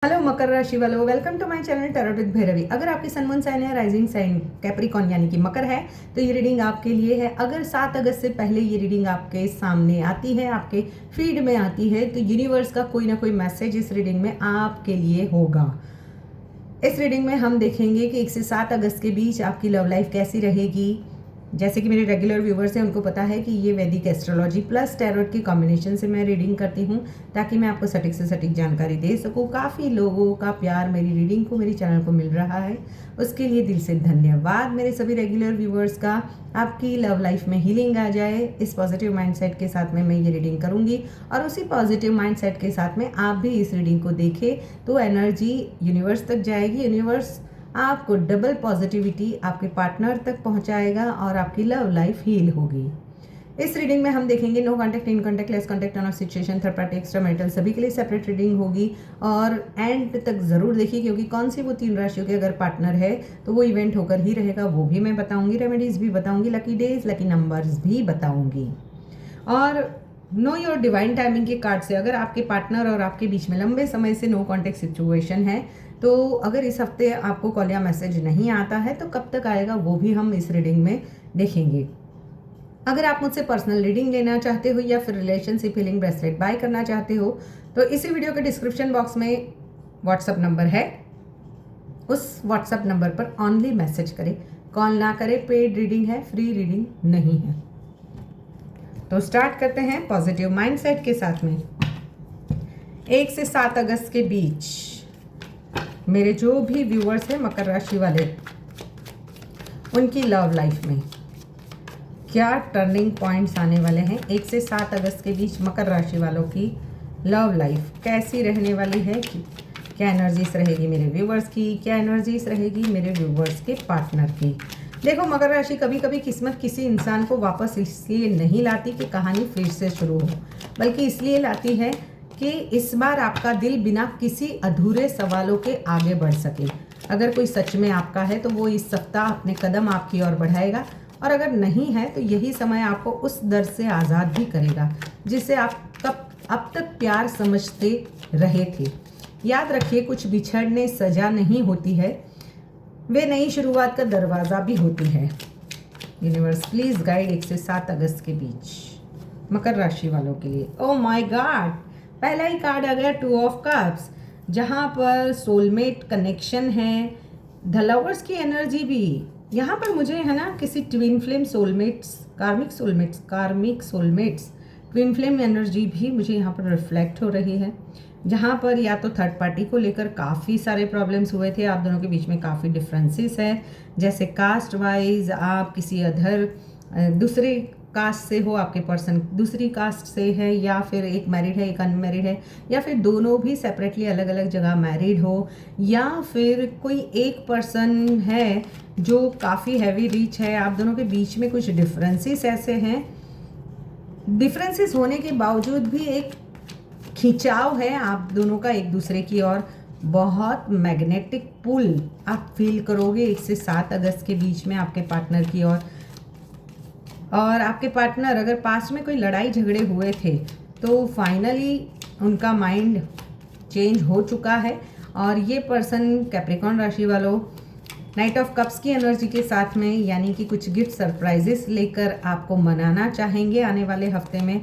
Hello मकर राशि वालों, welcome to my channel tarot with Bhairavi. अगर आपकी सनमून साइन या राइजिंग साइन कैप्रिकॉन यानी कि मकर है तो ये रीडिंग आपके लिए है। अगर 7 अगस्त से पहले ये रीडिंग आपके सामने आती है, आपके फीड में आती है, तो यूनिवर्स का कोई ना कोई मैसेज इस रीडिंग में आपके लिए होगा। इस रीडिंग में हम देखेंगे कि 1 से 7 अगस्त के बीच आपकी लव लाइफ कैसी रहेगी। जैसे कि मेरे रेगुलर व्यूवर्स हैं, उनको पता है कि ये वैदिक एस्ट्रोलॉजी प्लस टैरोट की कॉम्बिनेशन से मैं रीडिंग करती हूँ, ताकि मैं आपको सटीक से सटीक जानकारी दे सकूँ। काफ़ी लोगों का प्यार मेरी रीडिंग को, मेरी चैनल को मिल रहा है, उसके लिए दिल से धन्यवाद मेरे सभी रेगुलर व्यूवर्स का। आपकी लव लाइफ में हीलिंग आ जाए, इस पॉजिटिव माइंडसेट के साथ में मैं ये रीडिंग करूँगी, और उसी पॉजिटिव माइंडसेट के साथ में आप भी इस रीडिंग को देखें तो एनर्जी यूनिवर्स तक जाएगी। यूनिवर्स आपको डबल पॉजिटिविटी आपके पार्टनर तक पहुंचाएगा और आपकी लव लाइफ हील होगी। इस रीडिंग में हम देखेंगे no contact, in contact, less contact, on off situation, third party, extra marital, सभी के लिए सेपरेट रीडिंग होगी। और एंड तक ज़रूर देखिए, क्योंकि कौन सी वो 3 राशियों के अगर पार्टनर है तो वो इवेंट होकर ही रहेगा, वो भी मैं बताऊंगी। रेमेडीज भी बताऊंगी, लकी डेज, लकी नंबर्स भी बताऊंगी। और नो योर डिवाइन टाइमिंग के कार्ड से अगर आपके पार्टनर और आपके बीच में लंबे समय से नो कॉन्टैक्ट सिचुएशन है, तो अगर इस हफ्ते आपको कॉल या मैसेज नहीं आता है तो कब तक आएगा वो भी हम इस रीडिंग में देखेंगे। अगर आप मुझसे पर्सनल रीडिंग लेना चाहते हो या फिर रिलेशनशिप हीलिंग ब्रेसलेट बाय करना चाहते हो, तो इसी वीडियो के डिस्क्रिप्शन बॉक्स में व्हाट्सअप नंबर है, उस व्हाट्सअप नंबर पर ऑनली मैसेज करें, कॉल ना करें। पेड रीडिंग है, फ्री रीडिंग नहीं है। तो स्टार्ट करते हैं पॉजिटिव माइंडसेट के साथ में। 1 से 7 अगस्त के बीच मेरे जो भी व्यूअर्स हैं मकर राशि वाले, उनकी लव लाइफ में क्या टर्निंग पॉइंट्स आने वाले हैं। 1 से 7 अगस्त के बीच मकर राशि वालों की लव लाइफ कैसी रहने वाली है, क्या एनर्जीज रहेगी मेरे व्यूअर्स की, क्या एनर्जीज रहेगी मेरे व्यूअर्स के पार्टनर की। देखो मकर राशि, कभी कभी किस्मत किसी इंसान को वापस इसलिए नहीं लाती कि कहानी फिर से शुरू हो, बल्कि इसलिए लाती है कि इस बार आपका दिल बिना किसी अधूरे सवालों के आगे बढ़ सके। अगर कोई सच में आपका है तो वो इस सप्ताह अपने कदम आपकी ओर बढ़ाएगा, और अगर नहीं है तो यही समय आपको उस दर से आज़ाद भी करेगा जिसे आप अब तक प्यार समझते रहे थे। याद रखिए, कुछ बिछड़ने सजा नहीं होती है, वे नई शुरुआत का दरवाज़ा भी होती है। यूनिवर्स प्लीज़ गाइड 1 से 7 अगस्त के बीच मकर राशि वालों के लिए। ओह माय गॉड, पहला ही कार्ड आ गया 2 ऑफ कप्स, जहाँ पर सोलमेट कनेक्शन है, द लवर्स की एनर्जी भी यहाँ पर मुझे है ना, किसी ट्विन फ्लेम सोलमेट्स, कार्मिक सोलमेट्स, ट्विन फ्लेम एनर्जी भी मुझे यहाँ पर रिफ्लेक्ट हो रही है, जहाँ पर या तो थर्ड पार्टी को लेकर काफ़ी सारे प्रॉब्लम्स हुए थे, आप दोनों के बीच में काफ़ी डिफरेंसेस है। जैसे कास्ट वाइज आप किसी अदर दूसरे कास्ट से हो, आपके पर्सन दूसरी कास्ट से है, या फिर एक मैरिड है एक अनमैरिड है, या फिर दोनों भी सेपरेटली अलग अलग जगह मैरिड हो, या फिर कोई एक पर्सन है जो काफ़ी हैवी रीच है। आप दोनों के बीच में कुछ डिफरेंसेस ऐसे हैं, डिफरेंसेस होने के बावजूद भी एक खिंचाव है आप दोनों का एक दूसरे की ओर। बहुत मैग्नेटिक पुल आप फील करोगे 1 से 7 अगस्त के बीच में आपके पार्टनर की ओर। और आपके पार्टनर अगर पास्ट में कोई लड़ाई झगड़े हुए थे तो फाइनली उनका माइंड चेंज हो चुका है, और ये पर्सन कैप्रिकॉन राशि वालों नाइट ऑफ कप्स की एनर्जी के साथ में, यानी कि कुछ गिफ्ट सरप्राइजेस लेकर आपको मनाना चाहेंगे आने वाले हफ्ते में।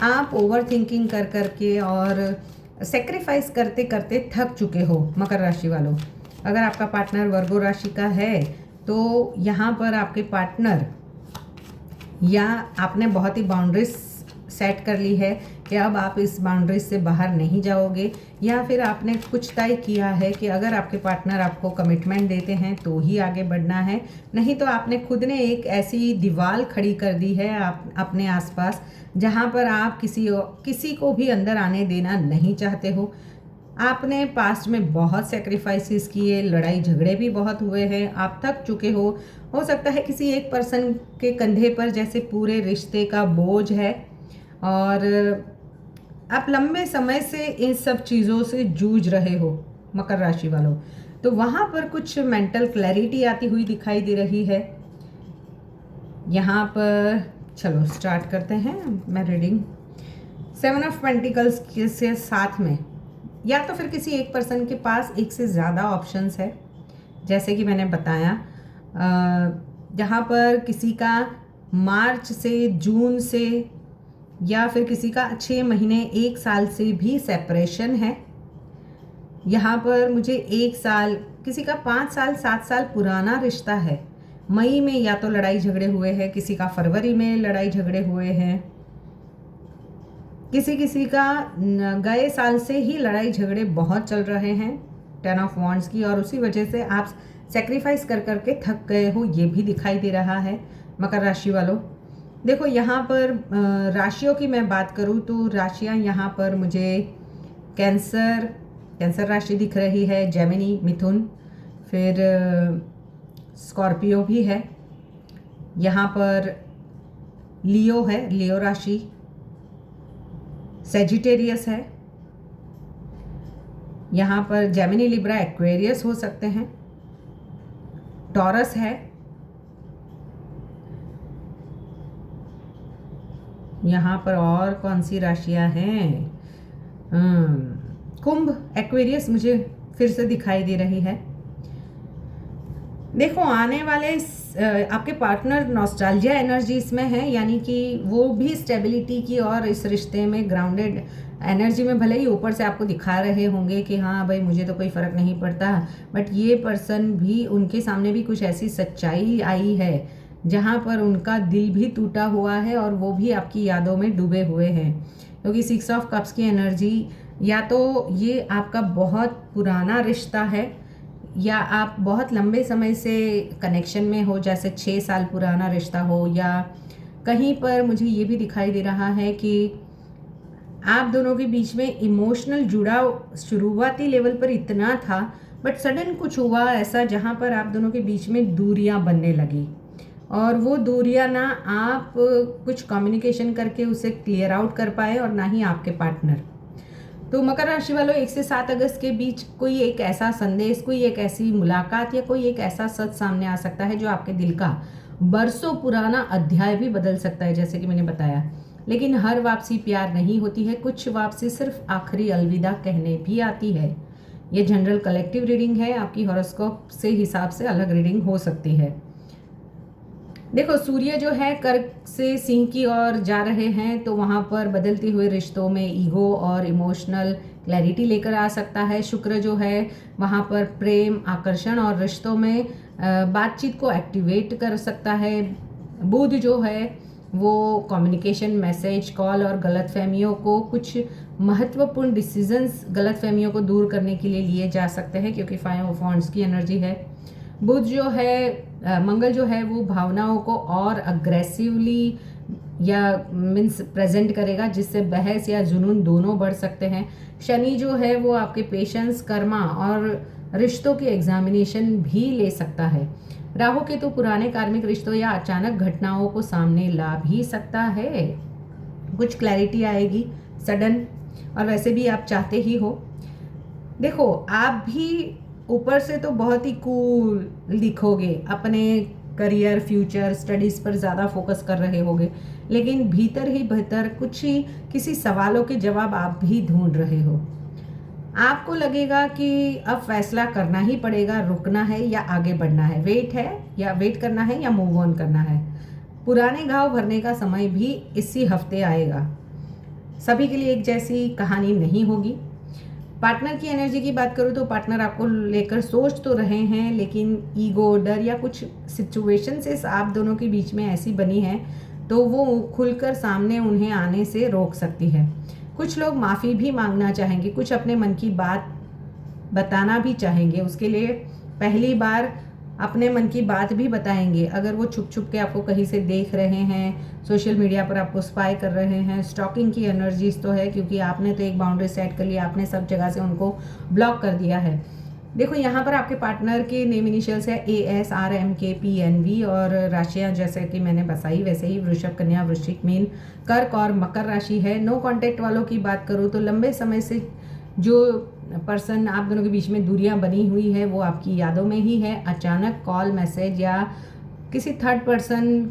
आप ओवर थिंकिंग कर करके और सेक्रीफाइस करते करते थक चुके हो मकर राशि वालों। अगर आपका पार्टनर वर्गो राशि का है तो यहाँ पर आपके पार्टनर या आपने बहुत ही बाउंड्रीज सेट कर ली है कि अब आप इस बाउंड्रीज से बाहर नहीं जाओगे, या फिर आपने कुछ तय किया है कि अगर आपके पार्टनर आपको कमिटमेंट देते हैं तो ही आगे बढ़ना है, नहीं तो आपने खुद ने एक ऐसी दीवार खड़ी कर दी है आप अपने आसपास, जहां पर आप किसी को भी अंदर आने देना नहीं चाहते हो। आपने पास्ट में बहुत सेक्रीफाइसेस किए, लड़ाई झगड़े भी बहुत हुए हैं, आप थक चुके हो सकता है किसी एक पर्सन के कंधे पर जैसे पूरे रिश्ते का बोझ है, और आप लंबे समय से इन सब चीज़ों से जूझ रहे हो मकर राशि वालों। तो वहाँ पर कुछ मेंटल क्लैरिटी आती हुई दिखाई दे रही है यहाँ पर। चलो स्टार्ट करते हैं मैं रीडिंग। 7 ऑफ पेंटिकल्स के साथ में या तो फिर किसी एक पर्सन के पास एक से ज़्यादा ऑप्शंस है, जैसे कि मैंने बताया जहाँ पर किसी का मार्च से, जून से, या फिर किसी का 6 महीने 1 साल से भी सेपरेशन है। यहाँ पर मुझे 1 साल, किसी का 5 साल 7 साल पुराना रिश्ता है। मई में या तो लड़ाई झगड़े हुए हैं, किसी का फरवरी में लड़ाई झगड़े हुए हैं, किसी का गए साल से ही लड़ाई झगड़े बहुत चल रहे हैं 10 ऑफ वॉन्ड्स की, और उसी वजह से आप सेक्रीफाइस कर करके थक गए हो, ये भी दिखाई दे रहा है मकर राशि वालों। देखो यहाँ पर राशियों की मैं बात करूँ तो राशियाँ यहाँ पर मुझे कैंसर राशि दिख रही है, जेमिनी मिथुन, फिर स्कॉर्पियो भी है, यहाँ पर लियो है, लियो राशि, सेजिटेरियस है, यहाँ पर जेमिनी, लिब्रा, एक्वेरियस हो सकते हैं, टॉरस है, यहाँ पर और कौन सी राशियाँ हैं, कुंभ, एक्वेरियस मुझे फिर से दिखाई दे रही है। देखो आने वाले आपके पार्टनर नॉस्टैल्जिया एनर्जी इसमें है, यानी कि वो भी स्टेबिलिटी की और इस रिश्ते में ग्राउंडेड एनर्जी में, भले ही ऊपर से आपको दिखा रहे होंगे कि हाँ भाई मुझे तो कोई फ़र्क नहीं पड़ता, बट ये पर्सन भी, उनके सामने भी कुछ ऐसी सच्चाई आई है जहाँ पर उनका दिल भी टूटा हुआ है और वो भी आपकी यादों में डूबे हुए हैं, क्योंकि 6 ऑफ कप्स की एनर्जी, या तो ये आपका बहुत पुराना रिश्ता है या आप बहुत लंबे समय से कनेक्शन में हो, जैसे 6 साल पुराना रिश्ता हो, या कहीं पर मुझे ये भी दिखाई दे रहा है कि आप दोनों के बीच में इमोशनल जुड़ाव शुरुआती लेवल पर इतना था, बट सडन कुछ हुआ ऐसा जहाँ पर आप दोनों के बीच में दूरियाँ बनने लगी, और वो दूरियाँ ना आप कुछ कम्युनिकेशन करके उसे क्लियर आउट कर पाए और ना ही आपके पार्टनर। तो मकर राशि वालों 1 से 7 अगस्त के बीच कोई एक ऐसा संदेश, कोई एक ऐसी मुलाकात या कोई एक ऐसा सच सामने आ सकता है जो आपके दिल का बरसों पुराना अध्याय भी बदल सकता है, जैसे कि मैंने बताया। लेकिन हर वापसी प्यार नहीं होती है, कुछ वापसी सिर्फ आखिरी अलविदा कहने भी आती है। ये जनरल कलेक्टिव रीडिंग है, आपकी हॉरोस्कोप से हिसाब से अलग रीडिंग हो सकती है। देखो सूर्य जो है कर्क से सिंह की ओर जा रहे हैं, तो वहाँ पर बदलते हुए रिश्तों में ईगो और इमोशनल क्लैरिटी लेकर आ सकता है। शुक्र जो है वहाँ पर प्रेम, आकर्षण और रिश्तों में बातचीत को एक्टिवेट कर सकता है। बुध जो है वो कम्युनिकेशन, मैसेज, कॉल और गलतफहमियों को, कुछ महत्वपूर्ण डिसीजंस गलतफहमियों को दूर करने के लिए लिए जा सकते हैं, क्योंकि 5 ऑफ वॉन्ड्स की एनर्जी है। बुध जो है, मंगल जो है वो भावनाओं को और अग्रेसिवली या मीन्स प्रेजेंट करेगा, जिससे बहस या जुनून दोनों बढ़ सकते हैं। शनि जो है वो आपके पेशेंस, कर्मा और रिश्तों की एग्जामिनेशन भी ले सकता है। राहु केतु पुराने कार्मिक रिश्तों या अचानक घटनाओं को सामने ला भी सकता है। कुछ क्लैरिटी आएगी सडन, और वैसे भी आप चाहते ही हो। देखो आप भी ऊपर से तो बहुत ही कूल दिखोगे, अपने करियर, फ्यूचर, स्टडीज़ पर ज़्यादा फोकस कर रहे होगे, लेकिन भीतर ही भीतर कुछ ही किसी सवालों के जवाब आप भी ढूंढ रहे हो। आपको लगेगा कि अब फैसला करना ही पड़ेगा, रुकना है या आगे बढ़ना है, वेट करना है या मूव ऑन करना है। पुराने घाव भरने का समय भी इसी हफ्ते आएगा। सभी के लिए एक जैसी कहानी नहीं होगी। पार्टनर की एनर्जी की बात करूँ तो पार्टनर आपको लेकर सोच तो रहे हैं, लेकिन ईगो, डर या कुछ सिचुएशंस आप दोनों के बीच में ऐसी बनी है तो वो खुलकर सामने उन्हें आने से रोक सकती है। कुछ लोग माफ़ी भी मांगना चाहेंगे, कुछ अपने मन की बात बताना भी चाहेंगे, उसके लिए पहली बार अपने मन की बात भी बताएंगे। अगर वो छुप छुप के आपको कहीं से देख रहे हैं, सोशल मीडिया पर आपको स्पाई कर रहे हैं, स्टॉकिंग की एनर्जीज तो है, क्योंकि आपने तो एक बाउंड्री सेट कर लिया, आपने सब जगह से उनको ब्लॉक कर दिया है। देखो यहाँ पर आपके पार्टनर के नेम इनिशियल्स है ASRMKPNV, और राशियाँ जैसे कि मैंने बताई वैसे ही वृषभ, कन्या, वृश्चिक, मीन, कर्क और मकर राशि है। नो कांटेक्ट वालों की बात करूँ तो लंबे समय से जो पर्सन आप दोनों के बीच में दूरियां बनी हुई है वो आपकी यादों में ही है। अचानक कॉल, मैसेज या किसी थर्ड पर्सन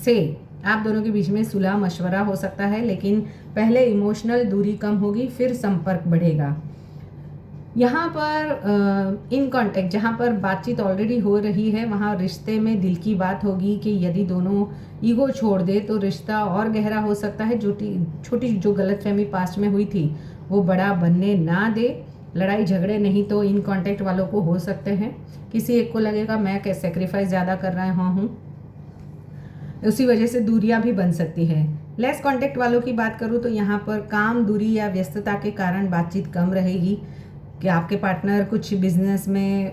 से आप दोनों के बीच में सुलह मशवरा हो सकता है, लेकिन पहले इमोशनल दूरी कम होगी, फिर संपर्क बढ़ेगा। यहाँ पर इन कांटेक्ट, जहाँ पर बातचीत ऑलरेडी हो रही है, वहाँ रिश्ते में दिल की बात होगी कि यदि दोनों ईगो छोड़ दे तो रिश्ता और गहरा हो सकता है। छोटी जो गलतफहमी पास्ट में हुई थी वो बड़ा बनने ना दे। लड़ाई झगड़े नहीं तो इन कांटेक्ट वालों को हो सकते हैं। किसी एक को लगेगा मैं क्या सेक्रीफाइस ज़्यादा कर रहा हूँ, उसी वजह से दूरियां भी बन सकती है। लेस कांटेक्ट वालों की बात करूँ तो यहाँ पर काम, दूरी या व्यस्तता के कारण बातचीत कम रहेगी कि आपके पार्टनर कुछ बिजनेस में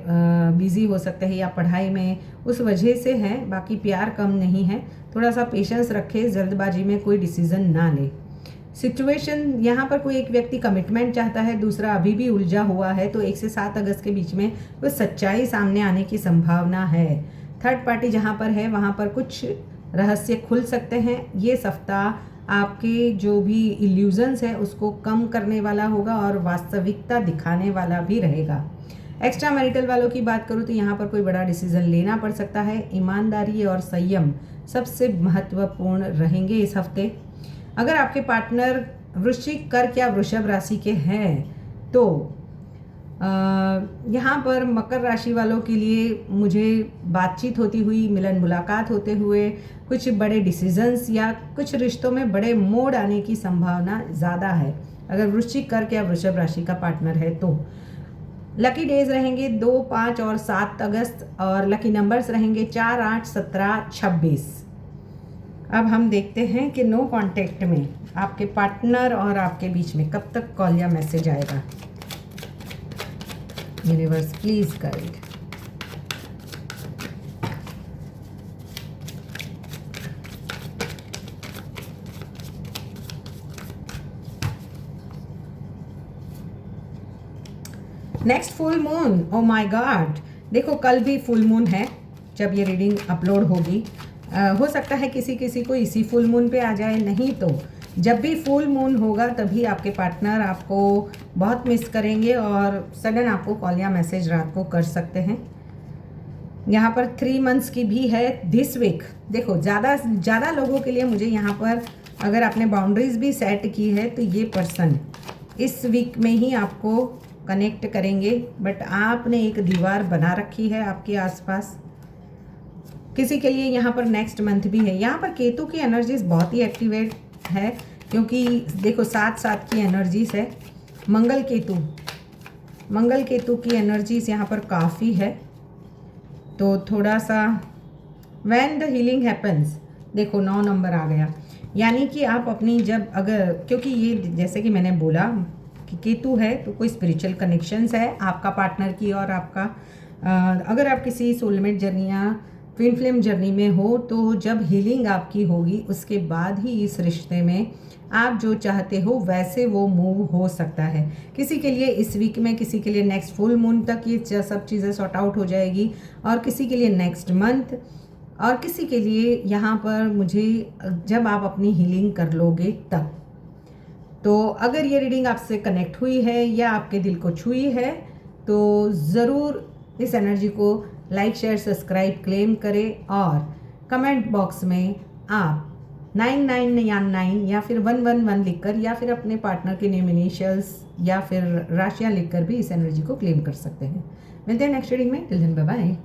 बिजी हो सकते हैं या पढ़ाई में, उस वजह से है। बाकी प्यार कम नहीं है। थोड़ा सा पेशेंस रखें, जल्दबाजी में कोई डिसीजन ना ले। सिचुएशन, यहाँ पर कोई एक व्यक्ति कमिटमेंट चाहता है, दूसरा अभी भी उलझा हुआ है, तो 1 से 7 अगस्त के बीच में वो सच्चाई सामने आने की संभावना है। थर्ड पार्टी जहाँ पर है वहाँ पर कुछ रहस्य खुल सकते हैं। ये सप्ताह आपके जो भी इल्यूजन्स है उसको कम करने वाला होगा और वास्तविकता दिखाने वाला भी रहेगा। एक्स्ट्रा मैरिटल वालों की बात करूँ तो यहाँ पर कोई बड़ा डिसीजन लेना पड़ सकता है। ईमानदारी और संयम सबसे महत्वपूर्ण रहेंगे इस हफ्ते। अगर आपके पार्टनर वृश्चिक, कर्क या वृषभ राशि के हैं तो यहाँ पर मकर राशि वालों के लिए मुझे बातचीत होती हुई, मिलन मुलाकात होते हुए, कुछ बड़े डिसीजंस या कुछ रिश्तों में बड़े मोड़ आने की संभावना ज़्यादा है अगर वृश्चिक, कर्क या वृषभ राशि का पार्टनर है तो। लकी डेज रहेंगे 2, 5 और 7 अगस्त और लकी नंबर्स रहेंगे 4, 8, 17, 26। अब हम देखते हैं कि नो कांटेक्ट में आपके पार्टनर और आपके बीच में कब तक कॉल या मैसेज आएगा। Universe please guide. Next full moon, oh my God, देखो कल भी फुल मून है जब ये रीडिंग अपलोड होगी। हो सकता है किसी किसी को इसी फुल मून पे आ जाए, नहीं तो जब भी फुल मून होगा तभी आपके पार्टनर आपको बहुत मिस करेंगे और सडन आपको कॉल या मैसेज रात को कर सकते हैं। यहाँ पर 3 मंथ्स की भी है दिस वीक। देखो ज़्यादा लोगों के लिए मुझे यहाँ पर, अगर आपने बाउंड्रीज भी सेट की है तो ये पर्सन इस वीक में ही आपको कनेक्ट करेंगे, बट आपने एक दीवार बना रखी है आपके आसपास। किसी के लिए यहाँ पर नेक्स्ट मंथ भी है। यहाँ पर केतु की एनर्जीज बहुत ही एक्टिवेट है क्योंकि देखो 7-7 की एनर्जीज है। मंगल केतु की एनर्जीज यहाँ पर काफ़ी है, तो थोड़ा सा व्हेन द हीलिंग हैपन्स, देखो 9 नंबर आ गया। यानी कि आप अपनी जब अगर, क्योंकि ये जैसे कि मैंने बोला कि केतु है तो कोई स्पिरिचुअल कनेक्शंस है आपका पार्टनर की और आपका। अगर आप किसी सोलमेट जर्नी या ट्विन फ्लेम जर्नी में हो तो जब हीलिंग आपकी होगी उसके बाद ही इस रिश्ते में आप जो चाहते हो वैसे वो मूव हो सकता है। किसी के लिए इस वीक में, किसी के लिए नेक्स्ट फुल मून तक ये सब चीज़ें सॉर्ट आउट हो जाएगी और किसी के लिए नेक्स्ट मंथ, और किसी के लिए यहाँ पर मुझे जब आप अपनी हीलिंग कर लोगे तब। तो अगर ये रीडिंग आपसे कनेक्ट हुई है या आपके दिल को छुई है तो ज़रूर इस एनर्जी को लाइक, शेयर, सब्सक्राइब, क्लेम करें और कमेंट बॉक्स में आप 9999 या फिर 111 लिखकर या फिर अपने पार्टनर के नेम, इनिशियल्स या फिर राशियाँ लिखकर भी इस एनर्जी को क्लेम कर सकते हैं। मिलते हैं नेक्स्ट रीडिंग में। Till then bye bye.